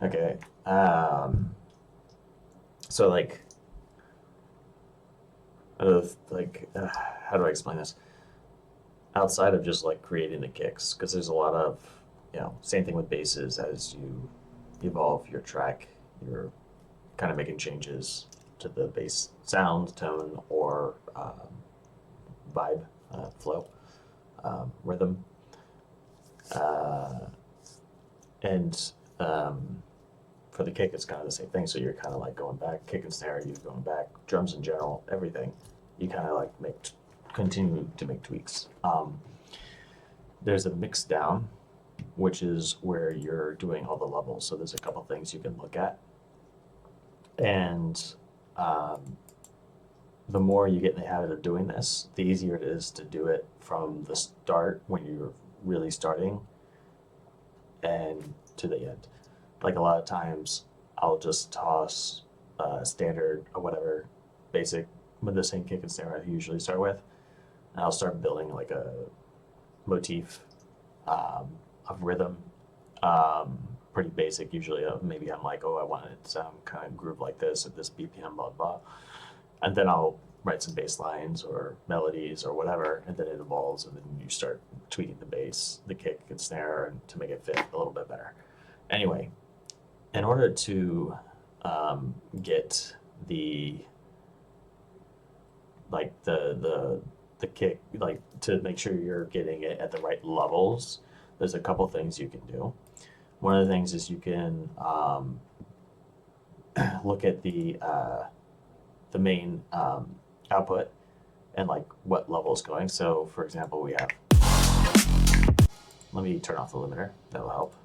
Okay. So how do I explain this? Outside of just like creating the kicks, because there's a lot of, same thing with basses. As you evolve your track, you're kind of making changes to the bass sound, tone, or vibe, flow, rhythm. Uh, and for the kick, it's kind of the same thing. So you're kind of like going back, kick and snare, you're going back, drums in general, everything. You kind of like continue to make tweaks. There's a mix down, which is where you're doing all the levels. So there's a couple things you can look at, and um, the more you get in the habit of doing this, the easier it is to do it from the start when you're really starting and to the end. Like a lot of times, I'll just toss standard or whatever basic with the same kick and snare I usually start with, and I'll start building like a motif of rhythm. Pretty basic usually. Maybe I'm like, oh, I want it to sound kind of groove like this at this BPM, blah blah, and then I'll write some bass lines or melodies or whatever, and then it evolves, and then you start tweaking the bass, the kick and snare, and to make it fit a little bit better. Anyway, in order to get the like the kick, like to make sure you're getting it at the right levels, there's a couple things you can do. One of the things is you can look at the main output and like what level is going. So for example, we have, let me turn off the limiter, that'll help.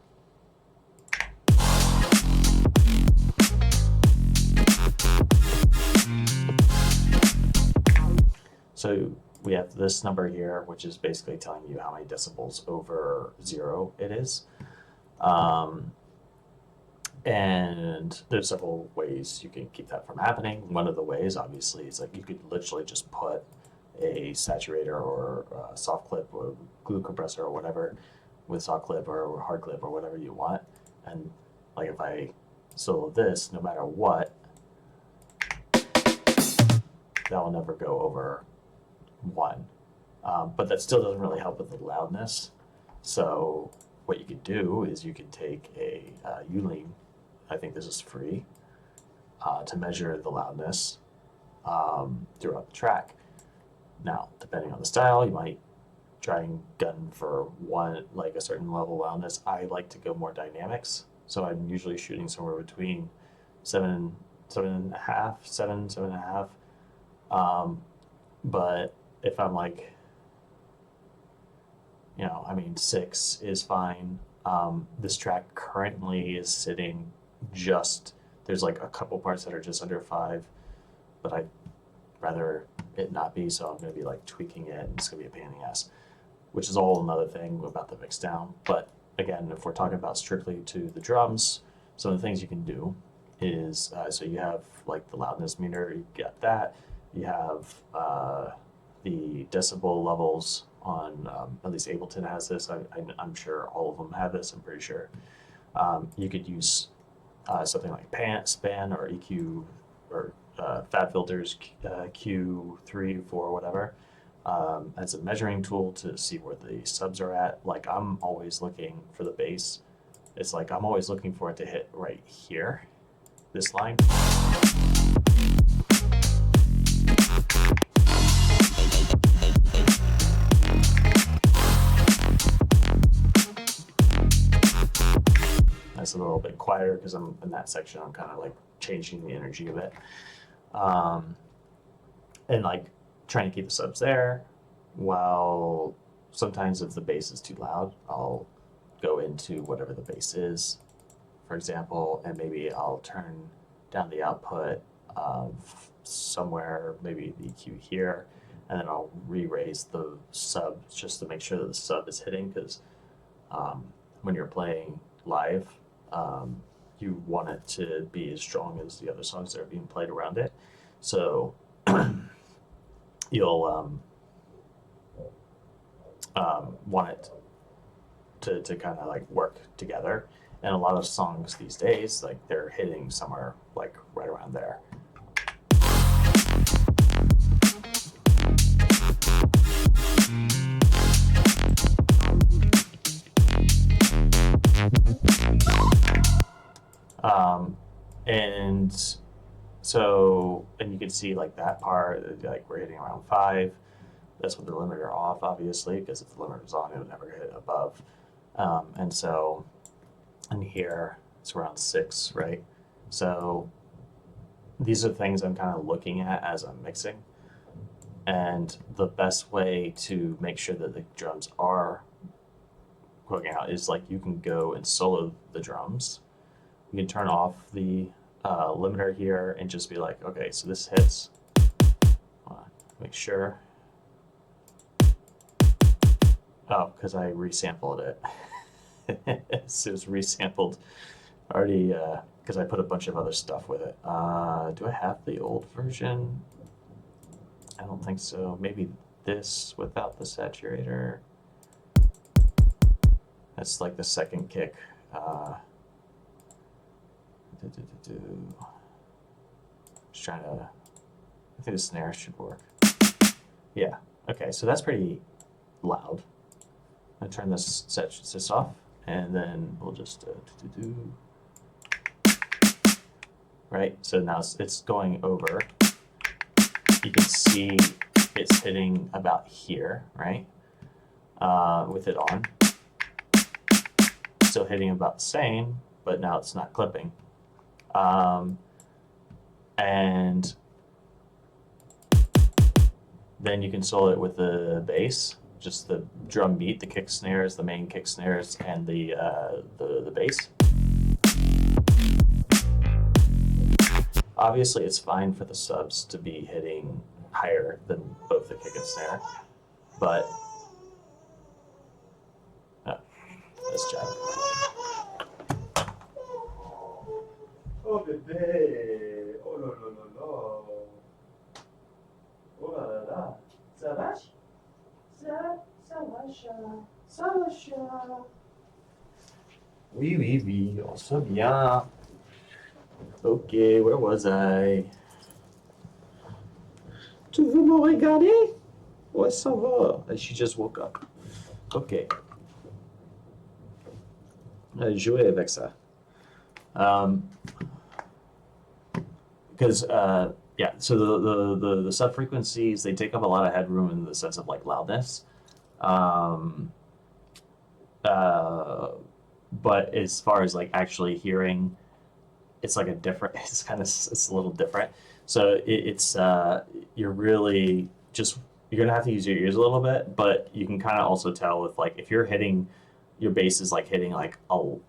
So we have this number here, which is basically telling you how many decibels over zero it is. Um, and there's several ways you can keep that from happening. One of the ways, obviously, is like you could literally just put a saturator or a soft clip or glue compressor or whatever with soft clip or hard clip or whatever you want. And like if I solo this, no matter what, that will never go over one. But that still doesn't really help with the loudness. So what you could do is you could take a Ulean. I think this is free to measure the loudness throughout the track. Now, depending on the style, you might try and gun for one, like a certain level of loudness. I like to go more dynamics, so I'm usually shooting somewhere between seven, seven and a half, seven and a half. But if I'm like, I mean, six is fine. This track currently is sitting just, there's like a couple parts that are just under five, but I'd rather it not be, so I'm going to be like tweaking it, and it's going to be a pain in the ass, which is all another thing about the mix down. But again, if we're talking about strictly to the drums, some of the things you can do is so you have like the loudness meter, you get that. You have the decibel levels on, at least Ableton has this. I'm sure all of them have this, I'm pretty sure. You could use something like span or EQ or Fab Filters, Q3, 4, whatever, as a measuring tool to see where the subs are at. Like I'm always looking for the bass. It's like I'm always looking for it to hit right here, this line. That's a little bit quieter because I'm in that section. I'm kind of like changing the energy of it. And like trying to keep the subs there, while sometimes if the bass is too loud, I'll go into whatever the bass is, for example, and maybe I'll turn down the output of somewhere, maybe the EQ here, and then I'll re-raise the sub just to make sure that the sub is hitting, because when you're playing live, you want it to be as strong as the other songs that are being played around it. So you'll want it to kind of like work together. And a lot of songs these days, like they're hitting somewhere like right around there. And so, and you can see like that part, like we're hitting around 5. That's with the limiter off, obviously, because if the limiter's on, it would never hit above. And so, and here it's around 6, right? So these are things I'm kind of looking at as I'm mixing. And the best way to make sure that the drums are cooking out is like you can go and solo the drums. You can turn off the limiter here and just be like, okay, so this hits. Make sure. Oh, because I resampled it. So it was resampled already because I put a bunch of other stuff with it. Do I have the old version? I don't think so. Maybe this without the saturator. That's like the second kick. Just trying to, I think the snare should work. Yeah, okay, so that's pretty loud. I'm gonna turn this off, and then we'll just right, so now it's going over. You can see it's hitting about here, right? With it on. Still hitting about the same, but now it's not clipping. And then you can solo it with the bass, just the drum beat, the kick snares, the main kick snares, and the bass. Obviously, it's fine for the subs to be hitting higher than both the kick and snare, but let's check. Oh bébé, oh là là là là, oh là là là, ça va? Ça va chat, ça va chat. Oui, oui, oui, on se voit bien. Okay, where was I? Tu veux me regarder? Ouais, ça va. She just woke up. Okay. Jouer avec ça. Because yeah, so the sub frequencies, they take up a lot of headroom in the sense of like loudness. But as far as like actually hearing, it's like it's a little different. So it's you're really just, you're gonna have to use your ears a little bit, but you can kind of also tell if you're hitting, your bass is like hitting like all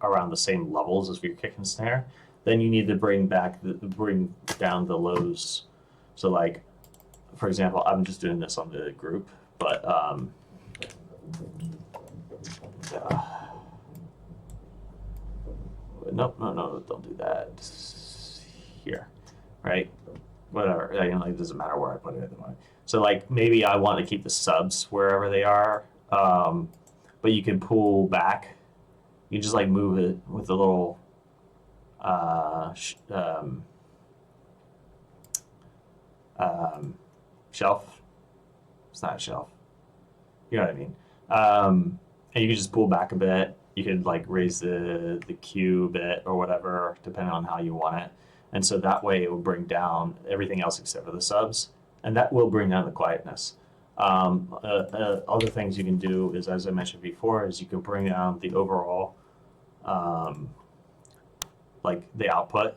around the same levels as your kick and snare, then you need to bring down the lows. So like, for example, I'm just doing this on the group, but no, don't do that. Here, right? Whatever. It doesn't matter where I put it at the moment. So like maybe I want to keep the subs wherever they are, but you can pull back. You just like move it with a little shelf. It's not a shelf. You know what I mean? And you can just pull back a bit. You can like raise the Q a bit or whatever, depending on how you want it. And so that way it will bring down everything else except for the subs, and that will bring down the quietness. Other things you can do is, as I mentioned before, is you can bring down the overall, like the output,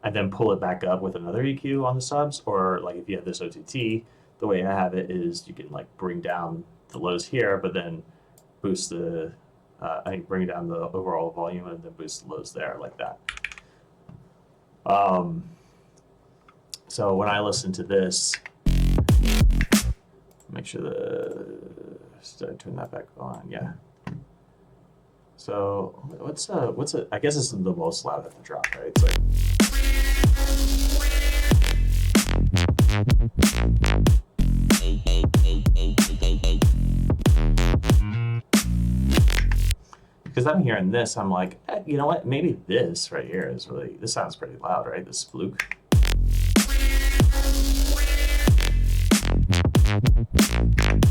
and then pull it back up with another EQ on the subs. Or like if you have this OTT, the way I have it is you can like bring down the lows here, but then boost the, bring down the overall volume and then boost the lows there like that. So when I listen to this, make sure turn that back on, yeah. So what's I guess it's the most loud at the drop, right? It's like, because I'm hearing this, I'm like, you know what? Maybe this right here is really, this sounds pretty loud, right? This fluke.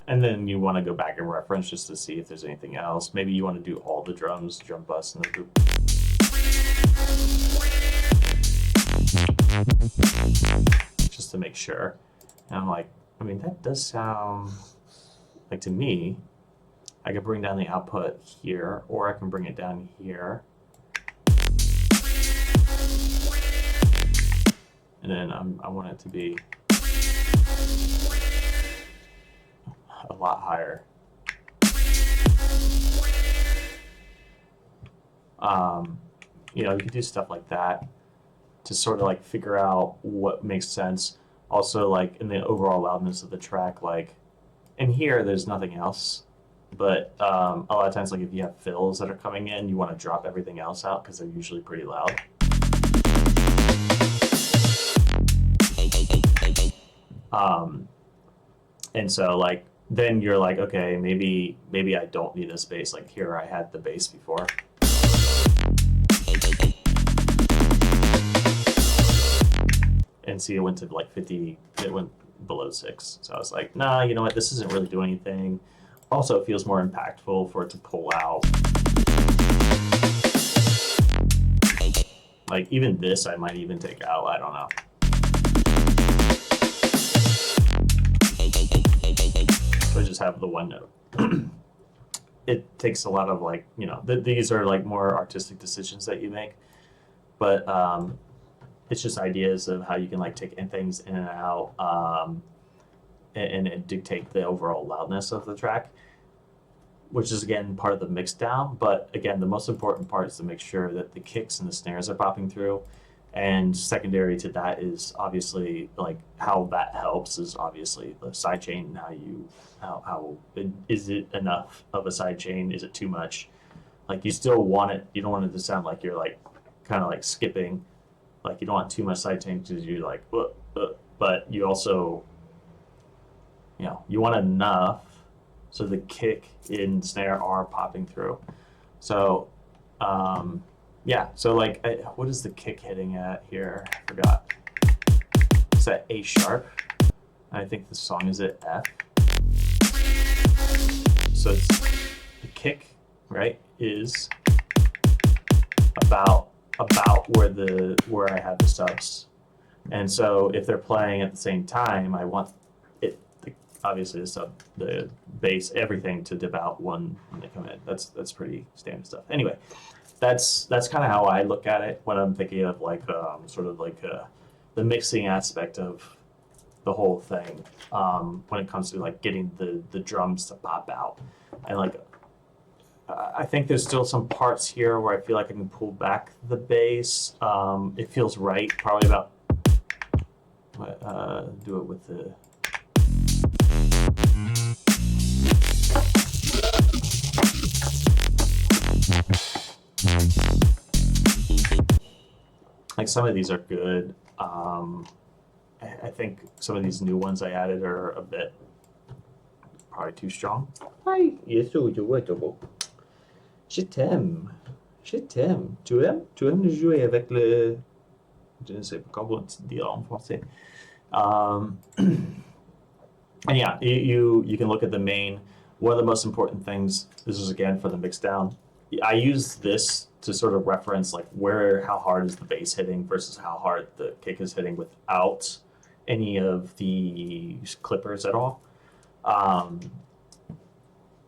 And then you want to go back and reference just to see if there's anything else. Maybe you want to do all the drums, drum bus, and the group. Just to make sure. And I'm like, I mean, that does sound like, to me, I could bring down the output here, or I can bring it down here. And then I want it to be a lot higher. You know, you can do stuff like that to sort of like figure out what makes sense. Also, like in the overall loudness of the track, like in here, there's nothing else. But a lot of times, like if you have fills that are coming in, you want to drop everything else out because they're usually pretty loud. And so like then you're like, okay, maybe I don't need this bass. Like here I had the bass before. And see, it went to like 50, it went below 6. So I was like, nah, you know what, this isn't really doing anything. Also, it feels more impactful for it to pull out. Like even this, I might even take out, I don't know. So I just have the one note. It takes a lot of like, you know, these are like more artistic decisions that you make, but it's just ideas of how you can like take things in and out, and dictate the overall loudness of the track, which is again part of the mix down. But again, the most important part is to make sure that the kicks and the snares are popping through. And secondary to that is obviously like how that helps is obviously the sidechain. How is it enough of a sidechain? Is it too much? Like you still want it. You don't want it to sound like you're like kind of like skipping. Like you don't want too much sidechain because you're like, but you also, you know, you want enough so the kick and snare are popping through. So, yeah. So like, what is the kick hitting at here? I forgot. It's at A sharp. I think the song is at F. So it's the kick, right, is about where I have the subs. And so if they're playing at the same time, I want it, obviously the bass, everything to dip out when they come in. That's pretty standard stuff. Anyway, that's kind of how I look at it when I'm thinking of like sort of like the mixing aspect of the whole thing, when it comes to like getting the drums to pop out. And like I think there's still some parts here where I feel like I can pull back the bass. It feels right, probably about do it with the like some of these are good. I think some of these new ones I added are a bit probably too strong. Hi, yes, je t'aime. Je t'aime. Tu aimes? Tu aimes jouer avec le... Je ne sais pas comment dire en français. And yeah, you can look at the main. One of the most important things, this is again for the mix down. I use this to sort of reference like how hard is the bass hitting versus how hard the kick is hitting without any of the clippers at all.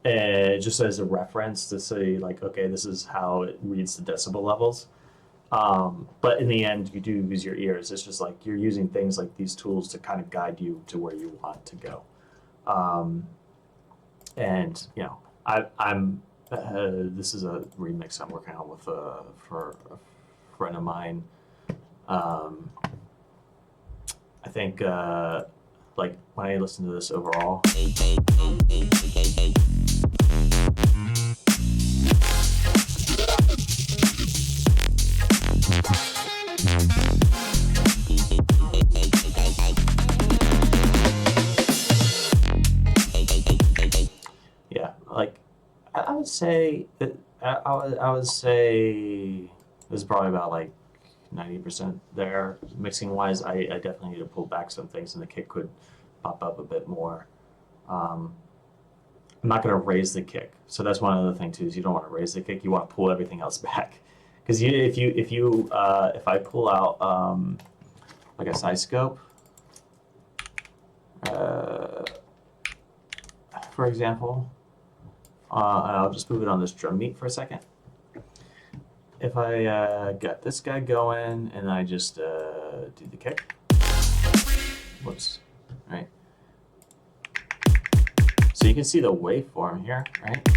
And just as a reference to say like, okay, this is how it reads the decibel levels. But in the end, you do use your ears. It's just like you're using things like these tools to kind of guide you to where you want to go. And you know, I'm this is a remix I'm working on with for a friend of mine. I think like when I listen to this overall. Yeah, like I would say that I would say this is probably about like 90% there. Mixing wise, I definitely need to pull back some things, and the kick could pop up a bit more. Um, I'm not going to raise the kick, so that's one other thing too. Is you don't want to raise the kick. You want to pull everything else back, because if I pull out like a side scope, uh, for example, and I'll just move it on this drum meat for a second. If I got this guy going and I just do the kick, whoops, right? So you can see the waveform here, right?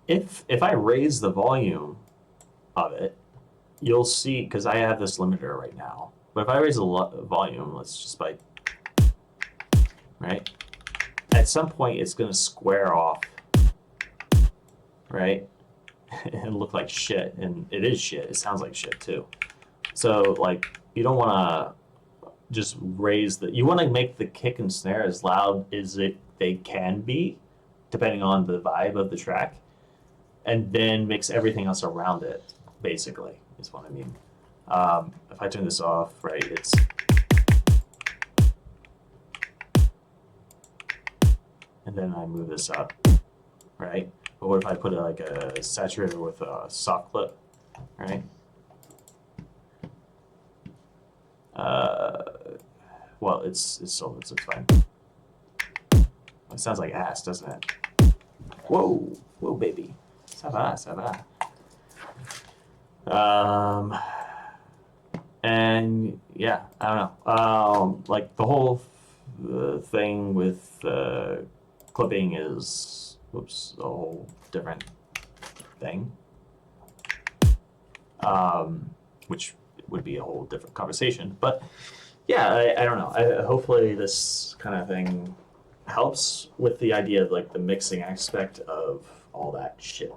If I raise the volume of it, you'll see, because I have this limiter right now, but if I raise the volume, let's just by, right? At some point, it's going to square off, right? And look like shit, and it is shit. It sounds like shit too. So like, you don't want to just raise the. You want to make the kick and snare as loud as they can be, depending on the vibe of the track, and then mix everything else around it. Basically, is what I mean. If I turn this off, right, it's. And then I move this up, right? But what if I put like a saturator with a soft clip, right? Well, it's fine. It sounds like ass, doesn't it? Whoa, whoa, baby, ça va, ça va. And yeah, I don't know. Like the whole thing with clipping is, whoops, a whole different thing. Which would be a whole different conversation. But yeah, I don't know. Hopefully this kind of thing helps with the idea of like the mixing aspect of all that shit.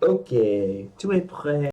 Ok, tu es prêt?